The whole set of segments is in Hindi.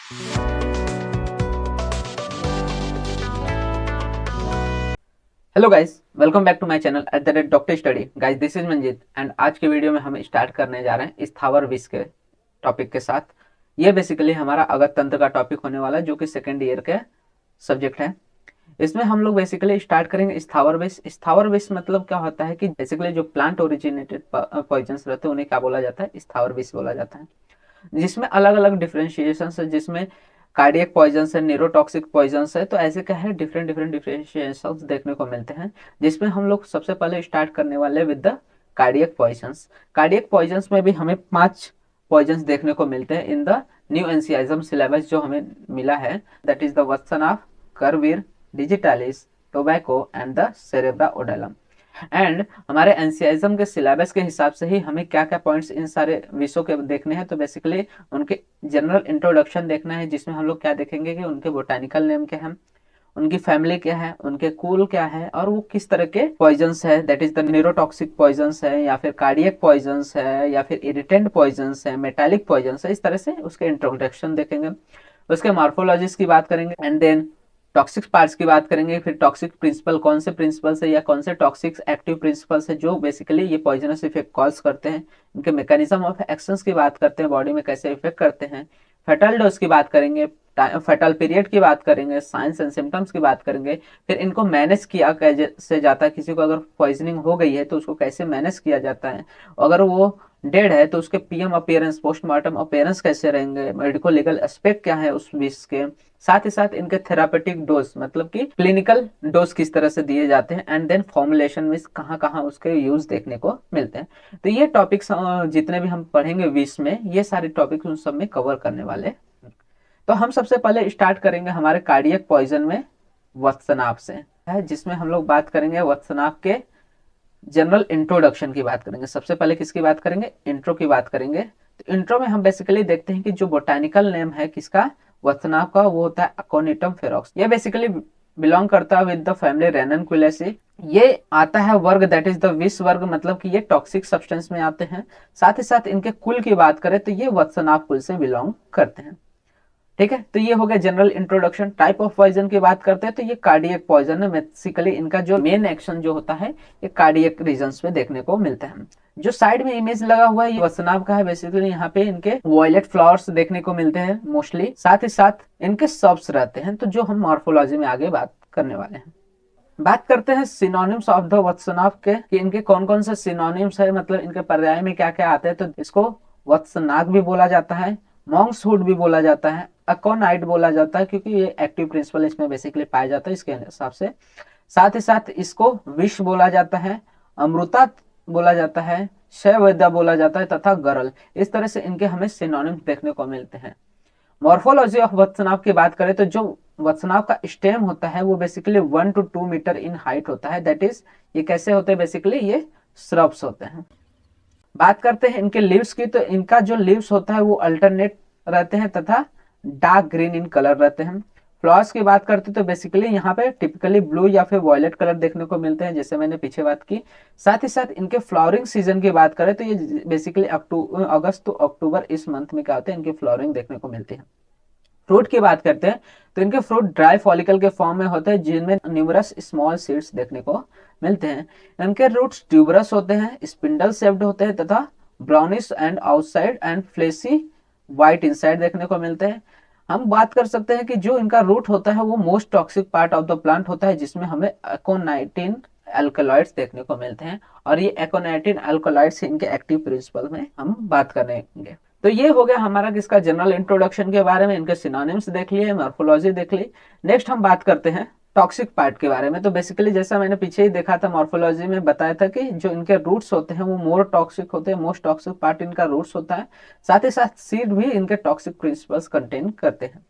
Hello guys, welcome back to my channel doctor study. Guys, this is Manjeet and आज के वीडियो में हम स्टार्ट करने जा रहे हैं स्थावर विष के टॉपिक के साथ। ये बेसिकली हमारा अगत तंत्र का टॉपिक होने वाला है, जो कि सेकेंड ईयर के सब्जेक्ट है। इसमें हम लोग बेसिकली स्टार्ट करेंगे स्थावर विष। स्थावर विष मतलब क्या होता है कि बेसिकली जो प्लांट ओरिजिनेटेड पॉइजन्स रहते हैं उन्हें क्या बोला जाता है, स्थावर विष बोला जाता है। जिसमें अलग अलग डिफ्रेंशिएशन है, जिसमें कार्डियक पॉइजन है, न्यूरोटॉक्सिक पॉइजन है। तो ऐसे क्या है, डिफरेंट डिफरेंट डिफ्रेंशिएशन देखने को मिलते हैं, जिसमें हम लोग सबसे पहले स्टार्ट करने वाले with the cardiac poisons. Cardiac poisons में भी हमें 5 पॉइजन्स देखने को मिलते हैं in the new NCIM syllabus जो हमें मिला है। That is the Vatsan of Karavir, digitalis, tobacco and the cerbera odollam. And हमारे एनसीआईएम के सिलेबस के हिसाब से ही हमें क्या क्या पॉइंट्स इन सारे विषयों के देखने हैं। तो बेसिकली उनके जनरल इंट्रोडक्शन देखना है, जिसमें हम लोग क्या देखेंगे कि उनके बोटानिकल नेम क्या है, उनकी फैमिली क्या है, उनके कुल क्या है, और वो किस तरह के पॉइजन्स है, that is the neurotoxic poisons है या फिर कार्डियक पॉइजन्स है या फिर इरिटेंट पॉइजन्स है, मेटालिक पॉइजन्स है। इस तरह से उसके इंट्रोडक्शन देखेंगे, उसके मार्फोलॉजीज की बात करेंगे एंड देन टॉक्सिक पार्ट्स की बात करेंगे। फिर टॉक्सिक प्रिंसिपल, कौन से प्रिंसिपल्स है या कौन से टॉक्सिक एक्टिव प्रिंसिपल्स है जो बेसिकली ये पॉइजनस इफेक्ट कॉज करते हैं। इनके मैकेनिज्म ऑफ एक्शंस की बात करते हैं, बॉडी में कैसे इफेक्ट करते हैं। फेटल डोज की बात करेंगे, फेटल पीरियड की बात करेंगे, साइंस एंड सिम्टम्स की बात करेंगे। फिर इनको मैनेज किया कैसे जाता है, किसी को अगर पॉइजनिंग हो गई है तो उसको कैसे मैनेज किया जाता है, अगर वो डेड है तो उसके पीएम अपीयरेंस, पोस्टमार्टम अपीयरेंस कैसे रहेंगे, मेडिको लीगल एस्पेक्ट क्या है उस विष के। साथ ही साथ इनके थेरापेटिक डोज मतलब कि क्लिनिकल डोज किस तरह से दिए जाते हैं एंड देन फॉर्मुलेशन में कहाँ कहाँ उसके यूज देखने को मिलते हैं। तो ये टॉपिक्स जितने भी हम पढ़ेंगे विष में, ये सारे टॉपिक्स उन सब में कवर करने वाले। तो हम सबसे पहले स्टार्ट करेंगे हमारे कार्डियक पॉइजन में वत्सनाभ से है, जिसमें हम लोग बात करेंगे वत्सनाभ के जनरल इंट्रोडक्शन की बात करेंगे। सबसे पहले किसकी बात करेंगे, इंट्रो की बात करेंगे। तो इंट्रो में हम बेसिकली देखते हैं कि जो बोटानिकल नेम है किसका, वत्सनाभ का, वो होता है अकोनिटम फेरोक्स। ये बेसिकली बिलोंग करता है विद द फैमिली रेननकुलेसी। ये आता है वर्ग, दैट इज द विष वर्ग, मतलब कि ये टॉक्सिक सब्सटेंस में आते हैं। साथ ही साथ इनके कुल की बात करें तो ये वत्सनाभ कुल से बिलोंग करते हैं। ठीक है, तो ये हो गया general introduction. Type of poison की बात करते हैं तो ये कार्डियक पॉइजन है। बेसिकली इनका जो मेन एक्शन जो होता है ये कार्डियक रीजन्स पे देखने को मिलता है। जो साइड में इमेज लगा हुआ है ये वसनाभ का है। बेसिकली यहाँ पे इनके वॉयलेट फ्लावर्स देखने को मिलते हैं मोस्टली, साथ ही साथ इनके सब्स रहते हैं। तो जो हम मॉर्फोलॉजी में आगे बात करने वाले हैं, बात करते हैं सिनोनिम्स ऑफ द वत्सनाभ के, कि इनके कौन कौन से सिनोनिम्स है, मतलब इनके पर्याय में क्या क्या आते हैं। तो इसको वत्सनाग भी बोला जाता है, मॉन्क्सहुड भी बोला जाता है, अकोनाइट बोला जाता है, क्योंकि ये एक्टिव प्रिंसिपल इसमें बेसिकली पाया जाता है इसके हिसाब से। साथ ही साथ इसको विष बोला जाता है, अमृता बोला जाता है, शैवद्या बोला जाता है तथा गरल। इस तरह से इनके हमें सिनोनिम्स देखने को मिलते हैं। मॉर्फोलॉजी ऑफ वत्सनाभ की बात करें तो जो वत्सनाभ का स्टेम होता है वो basically 1 to 2 metre in height होता है। दैट इज ये कैसे होते हैं, बेसिकली ये श्रब्स होते हैं। बात करते हैं इनके लीव्स की, तो इनका जो लीव्स होता है वो अल्टरनेट रहते हैं तथा डार्क ग्रीन इन कलर रहते हैं। फ्लावर्स की बात करते हैं तो बेसिकली यहाँ पे टिपिकली ब्लू या फिर वॉयलेट कलर देखने को मिलते हैं, जैसे मैंने पीछे बात की। साथ ही साथ इनके फ्लावरिंग सीजन की बात करें तो ये बेसिकली अगस्त टू अक्टूबर इस मंथ में क्या होते हैं, इनकी फ्लावरिंग देखने को मिलती है। फ्रूट की बात करते हैं तो इनके फ्रूट ड्राई फॉलिकल के फॉर्म में होते हैं, जिनमें न्यूमरस स्मॉल सीड्स देखने को मिलते हैं। इनके रूट्स ट्यूबरस होते हैं, स्पिंडल शेप्ड होते हैं तथा brownish and outside and fleshy white inside देखने को मिलते हैं। हम बात कर सकते हैं कि जो इनका रूट होता है वो most toxic part of the plant होता है, जिसमें हमें एकोनाइटिन अल्कलॉइड्स देखने को मिलते हैं, और ये एकोनाइटिन अल्कलॉइड्स इनके एक्टिव प्रिंसिपल में हम बात करेंगे। तो ये हो गया हमारा किसका, जनरल इंट्रोडक्शन के बारे में। इनके सिनोनिम्स देख लिए, मॉर्फोलॉजी देख ली। नेक्स्ट हम बात करते हैं टॉक्सिक पार्ट के बारे में। तो बेसिकली जैसा मैंने पीछे ही देखा था, मॉर्फोलॉजी में बताया था कि जो इनके रूट्स होते हैं वो मोर टॉक्सिक होते हैं, मोस्ट टॉक्सिक पार्ट इनका रूट्स होता है। साथ ही साथ सीड भी इनके टॉक्सिक प्रिंसिपल्स कंटेन करते हैं।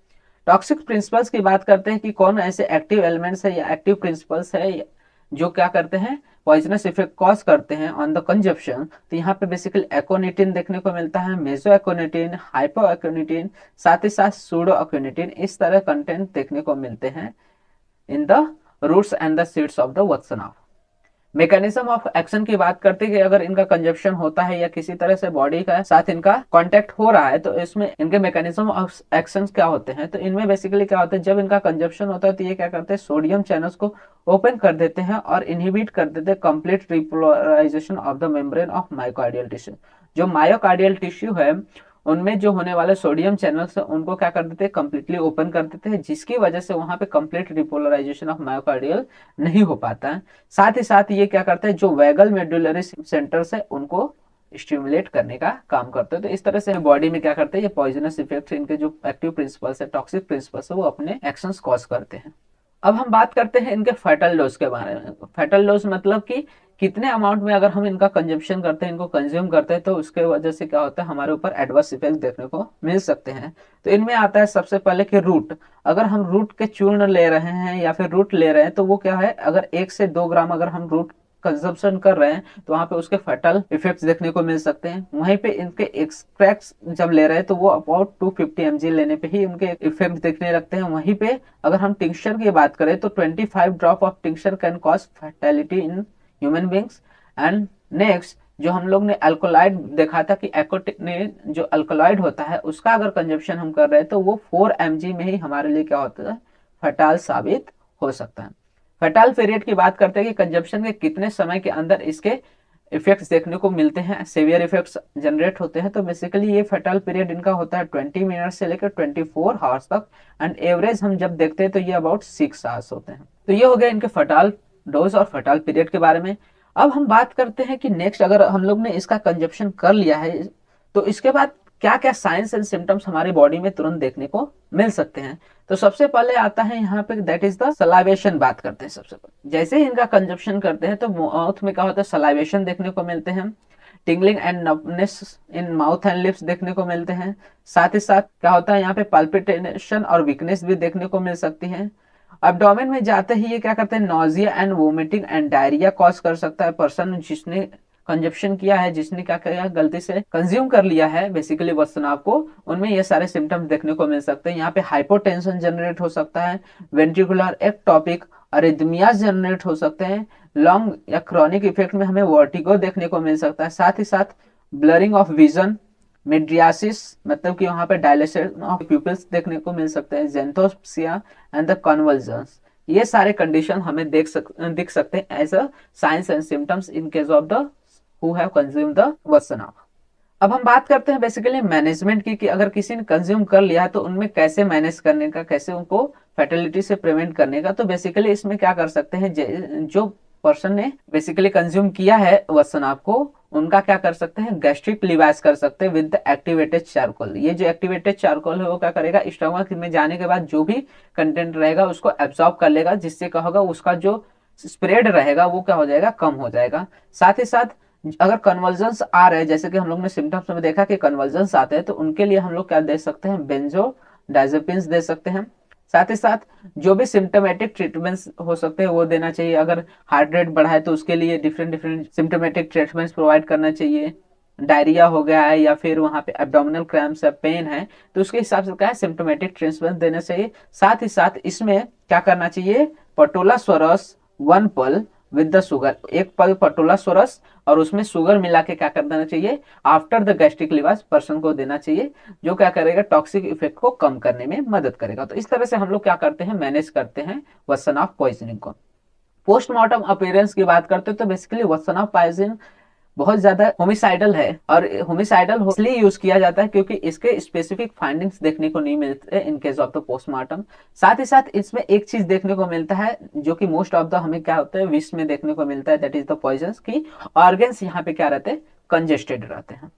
टॉक्सिक प्रिंसिपल्स की बात करते हैं कि कौन ऐसे एक्टिव एलिमेंट्स है या एक्टिव प्रिंसिपल्स है जो क्या करते हैं, पॉइजनस इफेक्ट कॉज करते हैं ऑन द कंजप्शन। तो यहाँ पे बेसिकली एकोनिटिन देखने को मिलता है, मेजो एकोनिटिन, हाइपो एकोनिटिन, साथ ही साथ सूडो एकोनिटिन। इस तरह कंटेंट देखने को मिलते हैं in the roots and the seeds of the Vatsanabh. Mechanism of action की बात करते हैं कि अगर इनका कंजप्शन होता है या किसी तरह से बॉडी का साथ इनका कांटेक्ट हो रहा है तो इसमें इनके मैकेनिज्म ऑफ एक्शन क्या होते हैं। तो इनमें बेसिकली क्या होता है, जब इनका कंजप्शन होता है तो ये क्या करते हैं, सोडियम चैनल्स को ओपन कर देते हैं और इनहिबिट कर देते हैं complete repolarization of the membrane of myocardial tissue. जो मायोकार्डियल टिश्यू है उनमें जो होने वाले सोडियम चैनल्स है उनको क्या कर देते हैं, कंप्लीटली ओपन कर देते हैं, जिसकी वजह से वहां पे कंप्लीट रिपोलराइजेशन ऑफ मायोकार्डियल नहीं हो पाता है। साथ ही साथ ये क्या करता है, जो वैगल मेडुलरी सेंटर्स है उनको स्टिमुलेट करने का काम करते हैं। तो इस तरह से बॉडी में क्या करते हैं, ये पॉइजनस इफेक्ट, इनके जो एक्टिव प्रिंसिपल्स है, टॉक्सिक प्रिंसिपल्स है, वो अपने एक्शंस कॉज करते हैं। अब हम बात करते हैं इनके फैटल डोज के बारे में। फैटल डोज मतलब कि कितने अमाउंट में अगर हम इनका कंजम्पशन करते हैं, इनको कंज्यूम करते हैं, तो उसके वजह से क्या होता है, हमारे ऊपर एडवर्स इफेक्ट देखने को मिल सकते हैं। तो इनमें आता है सबसे पहले कि रूट। अगर हम रूट के चूर्ण ले रहे हैं या फिर रूट ले रहे हैं तो वो क्या है, अगर 1 से 2 ग्राम अगर हम रूट कंजम्पशन कर रहे हैं तो वहां पे उसके फैटल इफेक्ट्स देखने को मिल सकते हैं। वहीं पे इनके एक्सट्रैक्ट्स जब ले रहे हैं तो वो अबाउट 250 mg लेने पे ही उनके इफेक्ट दिखने लगते हैं। वहीं पे अगर हम टिंक्चर की बात करें तो 25 drop of tincture can cause fatality in human beings. And next, जो हम लोग ने अल्कोलाइड देखा था कि एकोटिनिन जो अल्कोलाइड होता है उसका अगर कंजप्शन हम कर रहे हैं तो वो 4 mg में ही हमारे लिए क्या होता है, फटाल साबित हो सकता है। फटाल पीरियड की बात करते हैं कि कंजप्शन के कितने समय के अंदर इसके इफेक्ट्स देखने को मिलते हैं, सेवियर इफेक्ट्स जनरेट होते हैं। तो बेसिकली ये फटाल पीरियड इनका होता है 20 मिनट से लेकर 24 आवर्स तक। एंड एवरेज हम जब देखते हैं तो ये अबाउट 6 आवर्स होते हैं। तो ये हो गया इनके फटाल डोज और फटाल पीरियड के बारे में। अब हम बात करते हैं कि नेक्स्ट, अगर हम लोग ने इसका कंजप्शन कर लिया है तो इसके बाद क्या क्या साइंस एंड सिम्टम्स हमारी बॉडी में तुरंत देखने को मिल सकते हैं। तो सबसे पहले आता है यहाँ पे, दैट इज द सलाइवेशन। बात करते हैं सबसे पहले, जैसे ही इनका कंजप्शन करते हैं तो माउथ में क्या होता है, सलाइवेशन देखने को मिलते हैं। Tingling and nervousness in mouth and lips देखने को मिलते हैं। साथ ही साथ क्या होता है, यहाँ पे पल्पिटेशन और वीकनेस भी देखने को मिल सकती है। एब्डोमेन में जाते ही ये क्या करते हैं, nausea and vomiting and diarrhoea cause कर सकता है। पर्सन जिसने कंजप्शन किया है, जिसने क्या किया, गलती से कंज्यूम कर लिया है बेसिकली वस्तुनाभ को, उनमें ये सारे सिम्टम्स देखने को मिल सकते हैं। यहाँ पे हाइपोटेंशन जनरेट हो सकता है, वेंट्रिकुलर एक्टोपिक अरिथमियाज जनरेट हो सकते हैं। लॉन्ग या क्रॉनिक इफेक्ट में हमें वर्टिगो देखने को मिल सकता है। साथ ही साथ ब्लरिंग ऑफ विजन, मिड्रियासिस मतलब कि वहां पे डायलेशन ऑफ प्यूपिल्स देखने को मिल सकते हैं, जेंथोप्सिया एंड द कन्वल्जन्स। ये सारे कंडीशन हमें दिख सकते हैं as a signs and symptoms in case of the who have consume the वस्तुनाभ। अब हम बात करते हैं बेसिकली मैनेजमेंट की, कि अगर किसी ने कंज्यूम कर लिया है तो उनमें कैसे मैनेज करने का, कैसे उनको फैटिलिटी से प्रिवेंट करने का। तो बेसिकली इसमें क्या कर सकते हैं, जो पर्सन ने बेसिकली कंज्यूम किया है वस्तुनाभ को, उनका क्या कर सकते हैं, गैस्ट्रिक लिवास कर सकते हैं विद एक्टिवेटेड चारकोल। ये जो एक्टिवेटेड चारकोल है वो क्या करेगा, स्टमक में जाने के बाद जो भी कंटेंट रहेगा उसको एब्जॉर्ब कर लेगा, जिससे क्या होगा, उसका जो स्प्रेड रहेगा वो क्या हो जाएगा, कम हो जाएगा। साथ ही साथ अगर कन्वर्जन्स आ रहे हैं, जैसे कि हम लोग ने सिम्टम्स में देखा कि कन्वर्जन्स आते हैं, तो उनके लिए हम लोग क्या दे सकते हैं, बेंजोडाइजेपिन्स दे सकते हैं। साथ ही साथ जो भी सिम्टोमेटिक ट्रीटमेंट्स हो सकते हैं वो देना चाहिए। अगर हार्ट रेट बढ़ा है तो उसके लिए different different symptomatic treatments provide करना चाहिए। डायरिया हो गया है या फिर वहां पे एब्डोमिनल क्रैम्प्स या पेन है तो उसके हिसाब से क्या है, सिम्टोमेटिक ट्रीटमेंट देना चाहिए। साथ ही साथ इसमें क्या करना चाहिए, पटोला स्वरस 1 पल विद द शुगर, 1 पल पटोला स्वरस और उसमें शुगर मिला के क्या कर देना चाहिए, आफ्टर द गैस्ट्रिक लिवास पर्सन को देना चाहिए, जो क्या करेगा, टॉक्सिक इफेक्ट को कम करने में मदद करेगा। तो इस तरह से हम लोग क्या करते हैं, मैनेज करते हैं वस्तुनाभ पॉइजनिंग को। पोस्टमार्टम अपीयरेंस की बात करते हैं तो बेसिकली वस्तुनाभ पॉइजन बहुत ज्यादा होमिसाइडल है, और होमिसाइडल इसलिए यूज किया जाता है क्योंकि इसके स्पेसिफिक फाइंडिंग्स देखने को नहीं मिलते इन केस ऑफ द पोस्टमार्टम। साथ ही साथ इसमें एक चीज देखने को मिलता है जो कि मोस्ट ऑफ द हमें क्या होता है, विष में देखने को मिलता है, दैट इज द पॉइजन्स की ऑर्गन्स यहाँ पे क्या रहते हैं, कंजेस्टेड रहते हैं।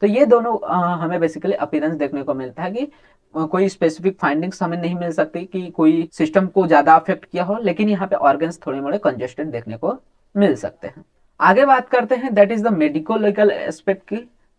तो ये दोनों हमें बेसिकली अपीयरेंस देखने को मिलता है कि कोई स्पेसिफिक फाइंडिंग्स हमें नहीं मिल सकती कि कोई सिस्टम को ज्यादा अफेक्ट किया हो, लेकिन यहाँ पे ऑर्गन्स थोड़े मोड़े कंजेस्टेड देखने को मिल सकते हैं। आगे बात करते हैं that is the medico legal aspect की,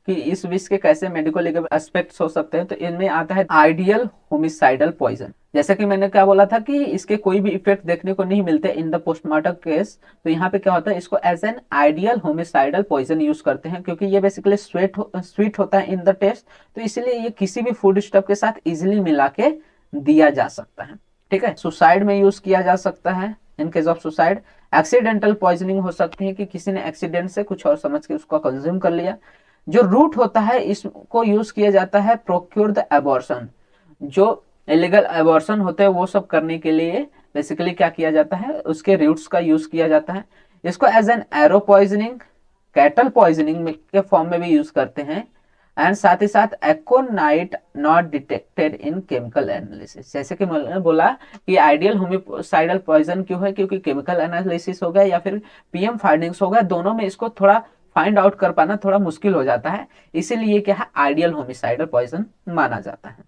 कि इस विष के कैसे मेडिको लीगल एस्पेक्ट्स हो सकते हैं। तो इनमें आता है आइडियल होमिसाइडल पॉइजन। जैसे कि मैंने क्या बोला था कि इसके कोई भी इफेक्ट देखने को नहीं मिलते इन द पोस्टमार्टम केस, तो यहाँ पे क्या होता है, इसको as an ideal homicidal poison use करते हैं क्योंकि ये बेसिकली स्वीट होता है इन द टेस्ट, तो इसीलिए ये किसी भी फूड स्टफ के साथ इजिली मिला के दिया जा सकता है। ठीक है, सुसाइड में यूज किया जा सकता है, इन case of suicide. Accidental poisoning हो सकती है कि किसी ने एक्सीडेंट से कुछ और समझ के उसको कंज्यूम कर लिया। जो रूट होता है इसको यूज किया जाता है प्रोक्योर द एबॉर्शन, जो इलीगल एबॉर्शन होते हैं वो सब करने के लिए बेसिकली क्या किया जाता है, उसके रूट्स का यूज किया जाता है। इसको as an arrow poisoning, cattle poisoning के फॉर्म में भी यूज करते हैं। एंड साथ ही साथ aconite not detected in chemical analysis, जैसे कि मैंने बोला कि आइडियल होमिसाइडल पॉइजन क्यों है, क्योंकि केमिकल एनालिसिस हो गया या फिर पीएम फाइंडिंग्स हो गया, दोनों में इसको थोड़ा फाइंड आउट कर पाना थोड़ा मुश्किल हो जाता है, इसीलिए क्या है आइडियल होमिसाइडल पॉइजन माना जाता है।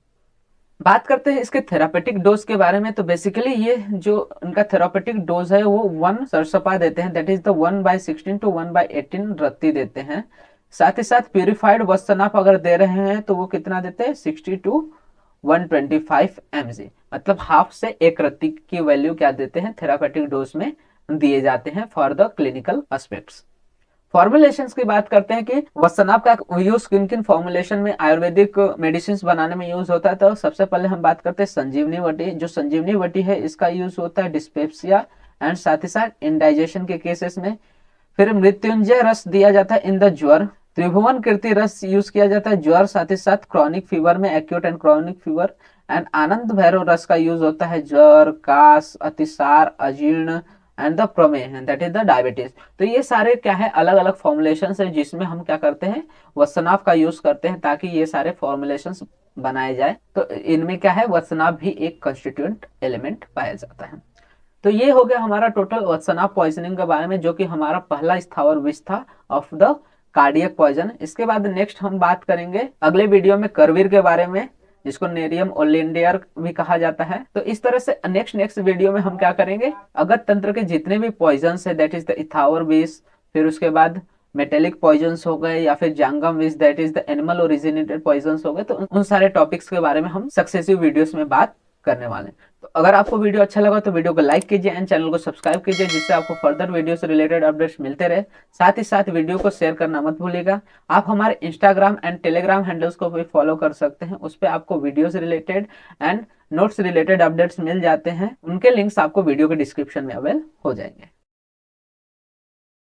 बात करते हैं इसके थेरापेटिक डोज के बारे में। तो बेसिकली ये जो इनका थेरापेटिक डोज है वो 1 सरसपा देते हैं, दैट इज द 1/16 टू 1/18 रत्ती देते हैं। साथ ही साथ प्यूरिफाइड वस्तनाप अगर दे रहे हैं तो वो कितना देते हैं, 60 टू 125 mg, मतलब हाफ से एक रत्ती की वैल्यू क्या देते हैं थेरापेटिक डोज में दिए जाते हैं for the clinical aspects. Formulations की बात करते हैं कि वस्तनाप का यूज किन किन फॉर्मुलेशन में आयुर्वेदिक मेडिसिन बनाने में यूज होता है। तो सबसे पहले हम बात करते हैं संजीवनी वटी। जो संजीवनी वटी है इसका यूज होता है डिस्पेप्सिया एंड साथ ही साथ इंडाइजेशन के केसेस में। फिर मृत्युंजय रस दिया जाता है इन द ज्वर। त्रिभुवन कीर्ति रस यूज किया जाता है ज्वर साथ ही साथ क्रॉनिक फीवर में, acute and chronic fever. And Anand Bhairav Ras का यूज होता है ज्वर, कास, अतिसार, अजीर्ण and the prameha, that is the diabetes. तो ये सारे क्या है अलग अलग फॉर्मुलेशन है जिसमें हम क्या करते हैं वस्तनाभ का यूज करते हैं ताकि ये सारे फॉर्मुलेशन बनाए जाए। तो इनमें क्या है वस्तनाभ भी एक कंस्टिट्यूएंट एलिमेंट पाया जाता है। तो ये हो गया हमारा टोटल वत्सनाभ पॉइजनिंग के बारे में, जो कि हमारा पहला स्थावर विष था ऑफ द कार्डियक पॉइजन। इसके बाद नेक्स्ट हम बात करेंगे अगले वीडियो में करवीर के बारे में, जिसको नेरियम ओलिंडियर भी कहा जाता है। तो इस तरह से नेक्स्ट वीडियो में हम क्या करेंगे, अगत तंत्र के जितने भी पॉइजन है दैट इज द इथावर विष, फिर उसके बाद मेटेलिक पॉइजन्स हो गए या फिर जांगम विष that is the animal originated poisons हो गए। तो उन सारे टॉपिक्स के बारे में हम सक्सेसिव वीडियोस में बात करने वाले हैं। तो अगर आपको वीडियो अच्छा लगा तो वीडियो को लाइक कीजिए एंड चैनल को सब्सक्राइब कीजिए, जिससे आपको फर्दर वीडियो से रिलेटेड अपडेट्स मिलते रहे। साथ ही साथ वीडियो को शेयर करना मत भूलिएगा। आप हमारे इंस्टाग्राम एंड टेलीग्राम हैंडल्स को भी फॉलो कर सकते हैं, उस पर आपको वीडियो से related and notes related updates मिल जाते हैं। उनके लिंक्स आपको वीडियो के डिस्क्रिप्शन में अवेल हो जाएंगे।